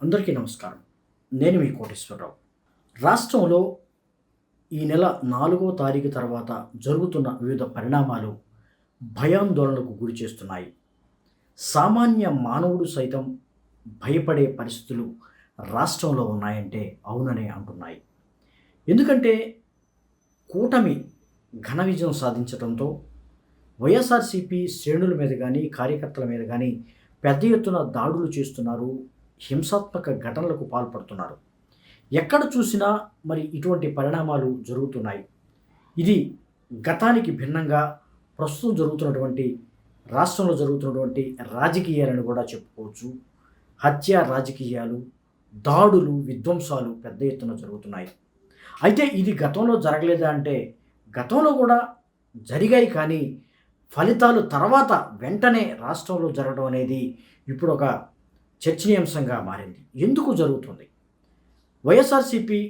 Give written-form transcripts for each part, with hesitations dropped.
అందరికీ నమస్కారం. నేను మీ కోటేశ్వరరావు. రాష్ట్రంలో ఈ నెల 4వ తారీఖు తర్వాత జరుగుతున్న వివిధ పరిణామాలు భయాందోళనకు గురి చేస్తున్నాయి. సామాన్య మానవుడు సైతం భయపడే పరిస్థితులు రాష్ట్రంలో ఉన్నాయంటే అవుననే అంటున్నాయి. ఎందుకంటే కూటమి ఘన విజయం సాధించడంతో వైఎస్ఆర్సీపీ శ్రేణుల మీద కానీ, కార్యకర్తల మీద కానీ పెద్ద ఎత్తున దాడులు చేస్తున్నారు. హింసాత్మక ఘటనలకు పాల్పడుతున్నారు. ఎక్కడ చూసినా మరి ఇటువంటి పరిణామాలు జరుగుతున్నాయి. ఇది గతానికి భిన్నంగా ప్రస్తుతం జరుగుతున్నటువంటి రాష్ట్రంలో జరుగుతున్నటువంటి రాజకీయాలను కూడా చెప్పుకోవచ్చు. హత్య రాజకీయాలు, దాడులు, విధ్వంసాలు పెద్ద ఎత్తున జరుగుతున్నాయి. అయితే ఇది గతంలో జరగలేదా అంటే గతంలో కూడా జరిగాయి, కానీ ఫలితాలు తర్వాత వెంటనే రాష్ట్రంలో జరగడం అనేది ఇప్పుడు ఒక చర్చనీయాంశంగా మారింది. ఎందుకు జరుగుతుంది? వైఎస్ఆర్సీపీ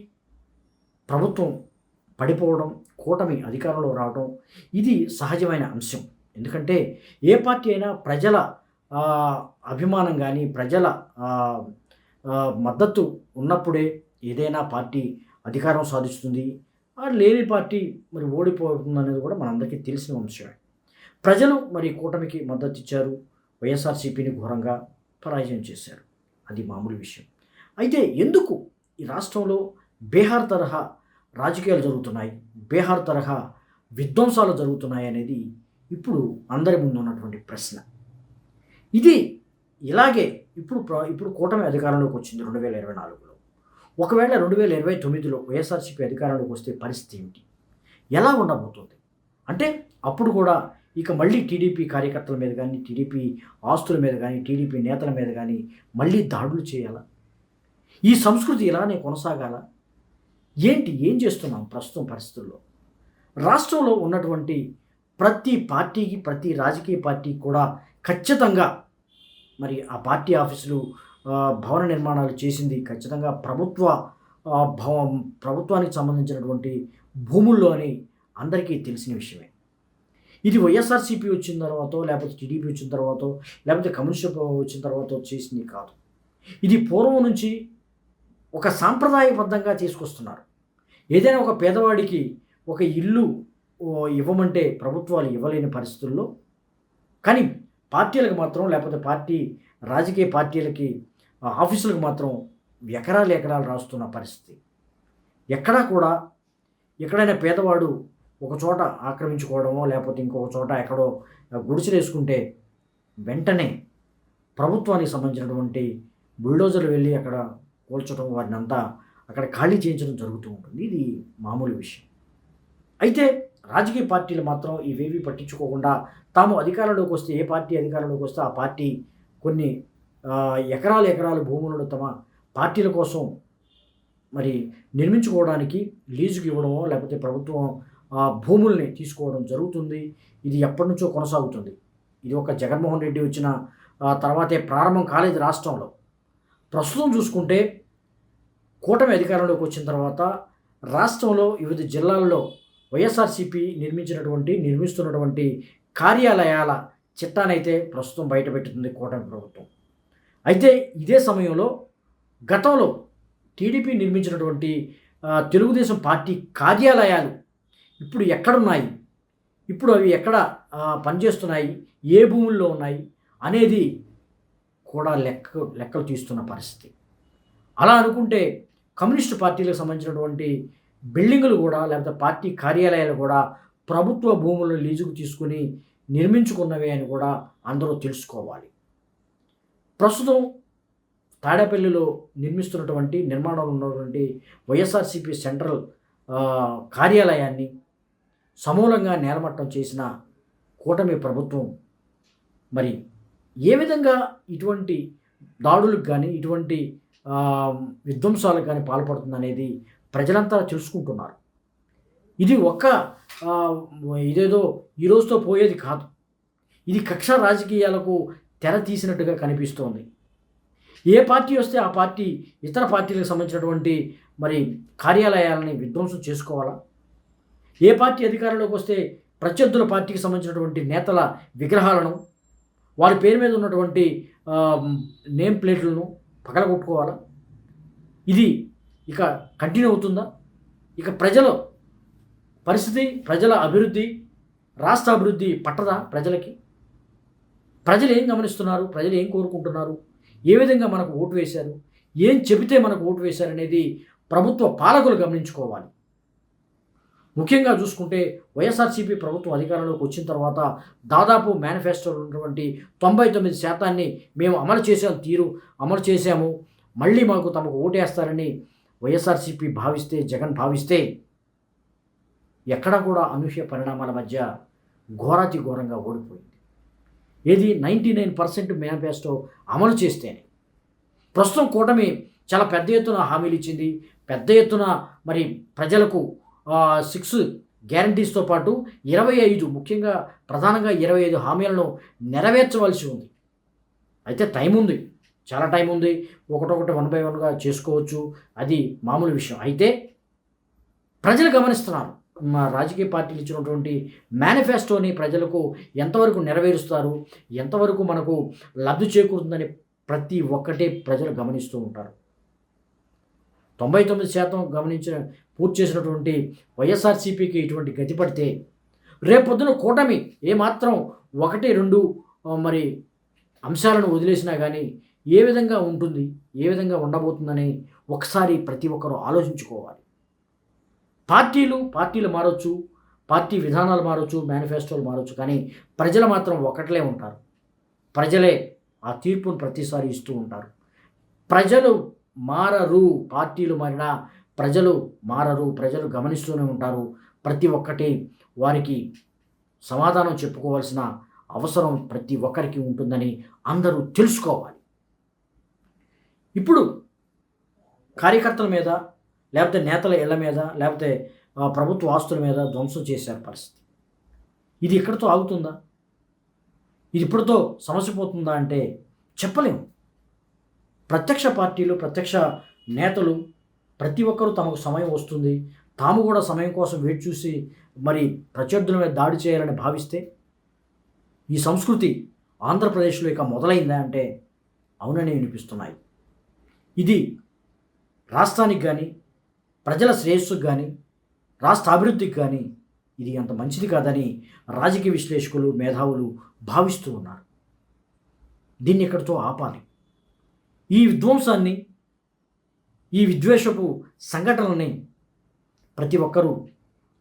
ప్రభుత్వం పడిపోవడం, కూటమి అధికారంలో రావడం ఇది సహజమైన అంశం. ఎందుకంటే ఏ పార్టీ అయినా ప్రజల అభిమానం కానీ, ప్రజల మద్దతు ఉన్నప్పుడే ఏదైనా పార్టీ అధికారం సాధిస్తుంది. లేని పార్టీ మరి ఓడిపోతుంది అనేది కూడా మనందరికీ తెలిసిన అంశమే. ప్రజలు మరి కూటమికి మద్దతు ఇచ్చారు, వైఎస్ఆర్సీపీని ఘోరంగా పరాజయం చేశారు. అది మామూలు విషయం. అయితే ఎందుకు ఈ రాష్ట్రంలో బీహార్ తరహా రాజకీయాలు జరుగుతున్నాయి, బీహార్ తరహా విధ్వంసాలు జరుగుతున్నాయి అనేది ఇప్పుడు అందరి ముందు ఉన్నటువంటి ప్రశ్న. ఇది ఇలాగే ఇప్పుడు కూటమి అధికారంలోకి వచ్చింది 2024లో. ఒకవేళ 2029లో వైఎస్ఆర్సీపీ అధికారంలోకి వస్తే పరిస్థితి ఏమిటి? ఎలా ఉండబోతుంది? అంటే అప్పుడు కూడా ఇక మళ్ళీ టీడీపీ కార్యకర్తల మీద కానీ, టీడీపీ ఆస్తుల మీద కానీ, టీడీపీ నేతల మీద కానీ మళ్ళీ దాడులు చేయాలా? ఈ సంస్కృతి ఇలానే కొనసాగాల? ఏం చేస్తున్నాం ప్రస్తుతం పరిస్థితుల్లో? రాష్ట్రంలో ఉన్నటువంటి ప్రతి పార్టీకి, ప్రతి రాజకీయ పార్టీకి కూడా ఖచ్చితంగా మరి ఆ పార్టీ ఆఫీసులు, భవన నిర్మాణాలు చేసింది ఖచ్చితంగా ప్రభుత్వానికి సంబంధించినటువంటి భూముల్లో అని అందరికీ తెలిసిన విషయమే. ఇది వైఎస్ఆర్సీపీ వచ్చిన తర్వాత, లేకపోతే టీడీపీ వచ్చిన తర్వాత, లేకపోతే కమ్యూనిస్ట్ వచ్చిన తర్వాత చేసింది కాదు. ఇది పూర్వం నుంచి ఒక సాంప్రదాయబద్ధంగా తీసుకొస్తున్నారు. ఏదైనా ఒక పేదవాడికి ఒక ఇల్లు ఇవ్వమంటే ప్రభుత్వాలు ఇవ్వలేని పరిస్థితుల్లో, కానీ పార్టీలకు మాత్రం, లేకపోతే రాజకీయ పార్టీలకి ఆఫీసులకు మాత్రం ఎకరాలు రాస్తున్న పరిస్థితి. ఎక్కడా కూడా ఎక్కడైనా పేదవాడు ఒక చోట ఆక్రమించుకోవడమో, లేకపోతే ఇంకొక చోట ఎక్కడో గుడిసెలు వేసుకుంటే వెంటనే ప్రభుత్వానికి సంబంధించినటువంటి బుల్డోజర్లు వెళ్ళి అక్కడ కూల్చడం, వారిని అంతా అక్కడ ఖాళీ చేయించడం జరుగుతూ ఉంటుంది. ఇది మామూలు విషయం. అయితే రాజకీయ పార్టీలు మాత్రం ఇవేవి పట్టించుకోకుండా తాము అధికారంలోకి వస్తే, ఏ పార్టీ అధికారంలోకి వస్తే ఆ పార్టీ కొన్ని ఎకరాలు భూములను తమ పార్టీల కోసం మరి నిర్మించుకోవడానికి లీజుకి ఇవ్వడమో, లేకపోతే ప్రభుత్వం భూముల్ని తీసుకోవడం జరుగుతుంది. ఇది ఎప్పటి నుంచో కొనసాగుతుంది. ఇది ఒక జగన్మోహన్ రెడ్డి వచ్చిన తర్వాతే ప్రారంభం కాలేదు రాష్ట్రంలో. ప్రస్తుతం చూసుకుంటే కూటమి అధికారంలోకి వచ్చిన తర్వాత రాష్ట్రంలో వివిధ జిల్లాల్లో వైఎస్ఆర్సీపీ నిర్మిస్తున్నటువంటి కార్యాలయాల చిట్టానైతే ప్రస్తుతం బయటపెట్టుతుంది కూటమి ప్రభుత్వం. అయితే ఇదే సమయంలో గతంలో టీడీపీ నిర్మించినటువంటి తెలుగుదేశం పార్టీ కార్యాలయాలు ఇప్పుడు ఎక్కడున్నాయి, ఇప్పుడు అవి ఎక్కడ పనిచేస్తున్నాయి, ఏ భూముల్లో ఉన్నాయి అనేది కూడా లెక్కలు తీస్తున్న పరిస్థితి. అలా అనుకుంటే కమ్యూనిస్టు పార్టీలకు సంబంధించినటువంటి బిల్డింగులు కూడా, లేకపోతే పార్టీ కార్యాలయాలు కూడా ప్రభుత్వ భూములను లీజుకు తీసుకుని నిర్మించుకున్నవే అని కూడా అందరూ తెలుసుకోవాలి. ప్రస్తుతం తాడేపల్లిలో నిర్మాణంలో ఉన్నటువంటి వైఎస్ఆర్సీపీ సెంట్రల్ కార్యాలయాన్ని సమూలంగా నేలమట్టం చేసిన కూటమి ప్రభుత్వం మరి ఏ విధంగా ఇటువంటి దాడులకు కానీ, ఇటువంటి విధ్వంసాలకు కానీ పాల్పడుతుందనేది ప్రజలంతా తెలుసుకుంటున్నారు. ఇది ఇదేదో ఈ రోజుతో పోయేది కాదు. ఇది కక్ష రాజకీయాలకు తెర తీసినట్టుగా కనిపిస్తోంది. ఏ పార్టీ వస్తే ఆ పార్టీ ఇతర పార్టీలకు సంబంధించినటువంటి మరి కార్యాలయాలని విధ్వంసం చేసుకోవాలా? ఏ పార్టీ అధికారంలోకి వస్తే ప్రత్యర్థుల పార్టీకి సంబంధించినటువంటి నేతల విగ్రహాలను, వారి పేరు మీద ఉన్నటువంటి నేమ్ ప్లేట్లను పగలగొట్టుకోవాలా? ఇది ఇక కంటిన్యూ అవుతుందా? ఇక ప్రజల పరిస్థితి, ప్రజల అభివృద్ధి, రాష్ట్ర అభివృద్ధి పట్టదా ప్రజలకి? ప్రజలు ఏం గమనిస్తున్నారు? ప్రజలు ఏం కోరుకుంటున్నారు? ఏ విధంగా మనకు ఓటు వేశారు? ఏం చెబితే మనకు ఓటు వేశారనేది ప్రభుత్వ పాలకులు గమనించుకోవాలి. ముఖ్యంగా చూసుకుంటే వైఎస్ఆర్సీపీ ప్రభుత్వం అధికారంలోకి వచ్చిన తర్వాత దాదాపు మేనిఫెస్టోలో ఉన్నటువంటి 99% మేము అమలు చేశాము, మళ్ళీ మాకు తమకు ఓటేస్తారని వైఎస్ఆర్సీపీ భావిస్తే, జగన్ భావిస్తే ఎక్కడా కూడా అనూహ్య పరిణామాల మధ్య ఘోరాతి ఘోరంగా ఓడిపోయింది. ఏది 99% మేనిఫెస్టో అమలు చేస్తేనే. ప్రస్తుతం కూటమి చాలా పెద్ద ఎత్తున హామీలు ఇచ్చింది. పెద్ద ఎత్తున మరి ప్రజలకు 6 గ్యారంటీస్తో పాటు 25, ముఖ్యంగా ప్రధానంగా 25 హామీలను నెరవేర్చవలసి ఉంది. అయితే టైం ఉంది, చాలా టైం ఉంది. ఒకటొకటి 1 by 1గా చేసుకోవచ్చు, అది మామూలు విషయం. అయితే ప్రజలు గమనిస్తున్నారు, మా రాజకీయ పార్టీలు ఇచ్చినటువంటి మేనిఫెస్టోని ప్రజలకు ఎంతవరకు నెరవేరుస్తారు, ఎంతవరకు మనకు లబ్ధి చేకూరుతుందని ప్రతి ఒక్కటే ప్రజలు గమనిస్తూ ఉంటారు. 99% పూర్తి చేసినటువంటి వైఎస్ఆర్సీపీకి ఇటువంటి గతి పడితే రేపొద్దున కూటమి ఏమాత్రం 1-2 మరి అంశాలను వదిలేసినా కానీ ఏ విధంగా ఉంటుంది, ఏ విధంగా ఉండబోతుందని ఒకసారి ప్రతి ఒక్కరూ ఆలోచించుకోవాలి. పార్టీలు మారొచ్చు, పార్టీ విధానాలు మారొచ్చు, మేనిఫెస్టోలు మారొచ్చు, కానీ ప్రజలు మాత్రం ఒకట్లే ఉంటారు. ప్రజలే ఆ తీర్పును ప్రతిసారి ఇస్తూ ఉంటారు. ప్రజలు మారరు, పార్టీలు మారినా ప్రజలు మారరు. ప్రజలు గమనిస్తూనే ఉంటారు. ప్రతి ఒక్కటి వారికి సమాధానం చెప్పుకోవాల్సిన అవసరం ప్రతి ఒక్కరికి ఉంటుందని అందరూ తెలుసుకోవాలి. ఇప్పుడు కార్యకర్తల మీద, లేకపోతే నేతల ఇళ్ల మీద, లేకపోతే ప్రభుత్వ ఆస్తుల మీద ధ్వంసం చేశారు పరిస్థితి. ఇది ఇక్కడితో ఆగుతుందా? ఇది ఇప్పటితో సమస్య పోతుందా అంటే చెప్పలేము. ప్రత్యక్ష పార్టీలు, ప్రత్యక్ష నేతలు ప్రతి ఒక్కరూ తమకు సమయం వస్తుంది, తాము కూడా సమయం కోసం వేచి చూసి మరి ప్రత్యర్థుల మీద దాడి చేయాలని భావిస్తే ఈ సంస్కృతి ఆంధ్రప్రదేశ్లో ఇక మొదలైందా అంటే అవునని వినిపిస్తున్నాయి. ఇది రాష్ట్రానికి కానీ, ప్రజల శ్రేయస్సుకు కానీ, రాష్ట్ర అభివృద్ధికి కానీ ఇది అంత మంచిది కాదని రాజకీయ విశ్లేషకులు, మేధావులు భావిస్తూ ఉన్నారు. దీన్ని ఇక్కడితో ఆపాలి. ఈ విధ్వంసాన్ని, ఈ విద్వేషపు సంఘటనల్ని ప్రతి ఒక్కరూ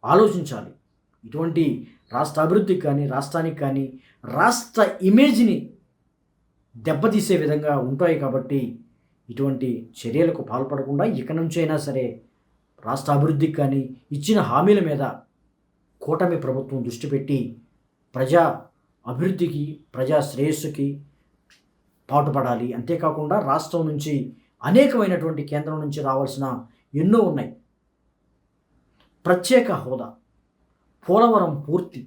ఆలోచించాలి. ఇటువంటి రాష్ట్ర అభివృద్ధికి కానీ, రాష్ట్రానికి కానీ, రాష్ట్ర ఇమేజ్ని దెబ్బతీసే విధంగా ఉంటాయి. కాబట్టి ఇటువంటి చర్యలకు పాల్పడకుండా ఇక నుంచైనా సరే రాష్ట్ర అభివృద్ధికి కానీ, ఇచ్చిన హామీల మీద కూటమి ప్రభుత్వం దృష్టి పెట్టి ప్రజా అభివృద్ధికి, ప్రజా శ్రేయస్సుకి పాటుపడాలి. అంతేకాకుండా రాష్ట్రం నుంచి అనేకమైనటువంటి కేంద్రం నుంచి రావాల్సిన ఎన్నో ఉన్నాయి. ప్రత్యేక హోదా, పోలవరం పూర్తి,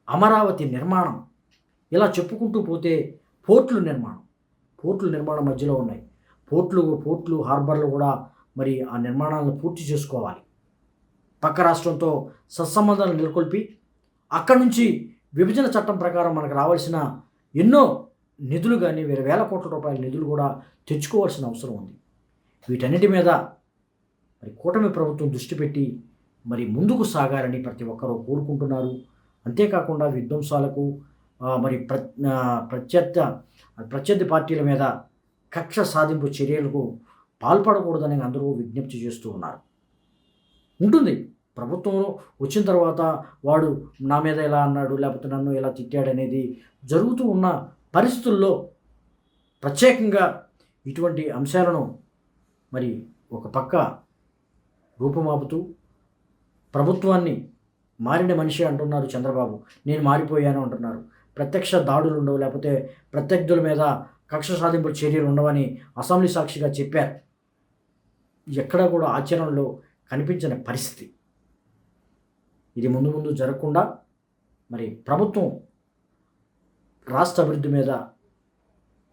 అమరావతి నిర్మాణం, ఇలా చెప్పుకుంటూ పోతే పోర్టుల నిర్మాణం మధ్యలో ఉన్నాయి. పోర్ట్లు హార్బర్లు కూడా మరి ఆ నిర్మాణాలను పూర్తి చేసుకోవాలి. పక్క రాష్ట్రంతో సత్సంబంధాలు నెలకొల్పి అక్కడి నుంచి విభజన చట్టం ప్రకారం మనకు రావాల్సిన ఎన్నో నిధులు కానీ, వేల కోట్ల రూపాయల నిధులు కూడా తెచ్చుకోవాల్సిన అవసరం ఉంది. వీటన్నిటి మీద మరి కూటమి ప్రభుత్వం దృష్టి పెట్టి మరి ముందుకు సాగాలని ప్రతి ఒక్కరూ కోరుకుంటున్నారు. అంతేకాకుండా విధ్వంసాలకు మరి ప్రత్యర్థి పార్టీల మీద కక్ష సాధింపు చర్యలకు పాల్పడకూడదని అందరూ విజ్ఞప్తి చేస్తూ ఉన్నారు. ఉంటుంది, ప్రభుత్వం వచ్చిన తర్వాత వాడు నా మీద ఎలా అన్నాడు, లేకపోతే నన్ను ఎలా తిట్టాడు అనేది జరుగుతూ ఉన్న పరిస్థితుల్లో ప్రత్యేకంగా ఇటువంటి అంశాలను మరి ఒక పక్క రూపుమాపుతూ ప్రభుత్వాన్ని మారిన మనిషి అంటున్నారు చంద్రబాబు, నేను మారిపోయాను అంటున్నారు. ప్రత్యక్ష దాడులు ఉండవు, లేకపోతే ప్రత్యర్థుల మీద కక్ష సాధింపుల చర్యలు ఉండవని అసెంబ్లీ సాక్షిగా చెప్పారు. ఎక్కడా కూడా ఆచరణలో కనిపించని పరిస్థితి. ఇది ముందు జరగకుండా మరి ప్రభుత్వం రాష్ట్ర అభివృద్ధి మీద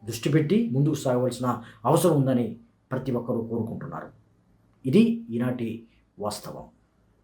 దృష్టి పెట్టి ముందుకు సాగవలసిన అవసరం ఉందని ప్రతి ఒక్కరూ కోరుకుంటున్నారు. ఇది ఈనాటి వాస్తవం.